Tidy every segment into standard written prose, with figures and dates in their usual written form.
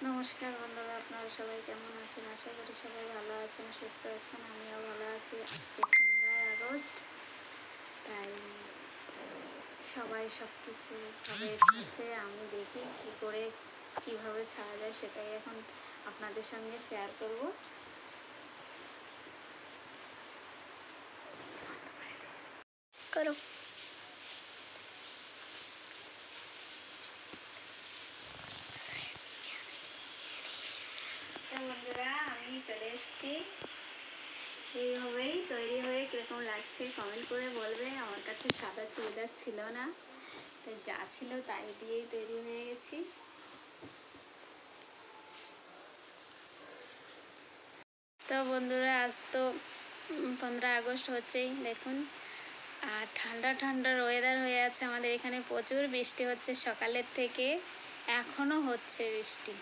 নমস্কার বন্ধুরা, আপনারা সবাই কেমন আছেন? আশা করি সবাই ভালো আছেন, সুস্থ আছেন। আমিও ভালো আছি। আজকে 15ই আগস্ট, তাই সবাই সব কিছু ভাবে আছে। আমি দেখি কি করে কিভাবে ছাড়া যায়, সেটাই এখন আপনাদের সঙ্গে শেয়ার করব। করো বন্ধুরা, আমি চলে এসেছি। এইভাবেই তৈরি হয়ে কীরকম লাগছে কমেন্ট করে বলবে। আমার কাছে সাদা চুড়িদার ছিল না, তাই যা ছিল তাই দিয়েই তৈরি হয়ে গেছি। তো বন্ধুরা, আজ তো 15 আগস্ট হচ্ছেই, দেখুন। আর ঠান্ডা ঠান্ডার ওয়েদার হয়ে আছে আমাদের এখানে। প্রচুর বৃষ্টি হচ্ছে সকালের থেকে, এখনও হচ্ছে বৃষ্টি।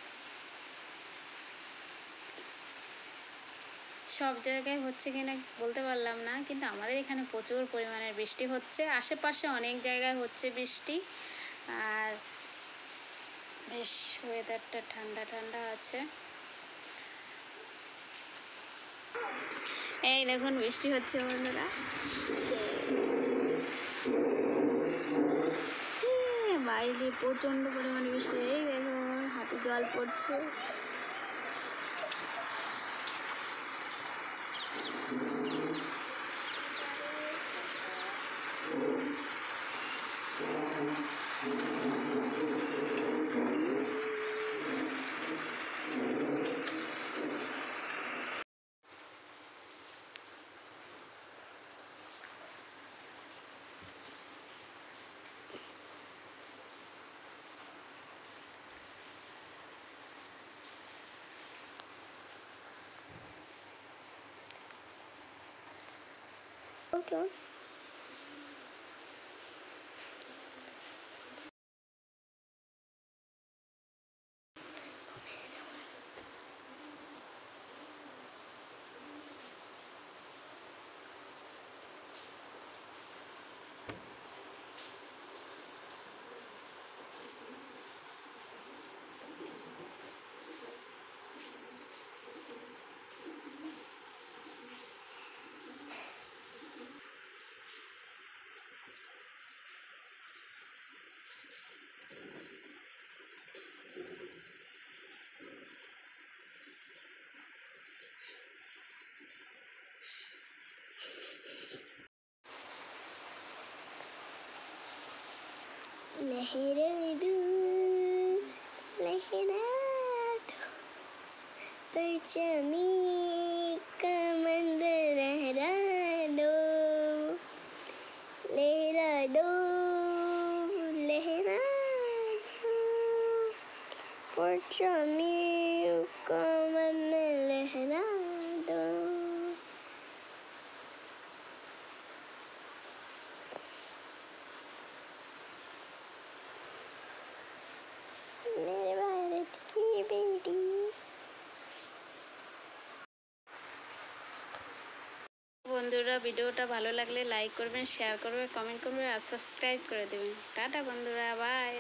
সব জায়গায় হচ্ছে কিনা বলতে পারলাম না, কিন্তু আমাদের এখানে প্রচুর পরিমাণের বৃষ্টি হচ্ছে। আশেপাশে অনেক জায়গায় হচ্ছে বৃষ্টি, আর বেশ ওয়েদারটা ঠান্ডা ঠান্ডা আছে। এই দেখুন বৃষ্টি হচ্ছে বন্ধুরা, বাইরে প্রচণ্ড পরিমাণে বৃষ্টি। এই দেখুন হাতে জল পড়ছে। Okay. लहरा परचमी का मंदिर लहरा दो, लहरा दो, लहरा दो, परचमी का मंदिर लहरा दो। मेरे भारत की बेटी। বন্ধুরা, ভিডিওটা ভালো লাগলে লাইক করবেন, শেয়ার করবেন, কমেন্ট করবেন আর সাবস্ক্রাইব করে দেবেন। টাটা বন্ধুরা, বাই।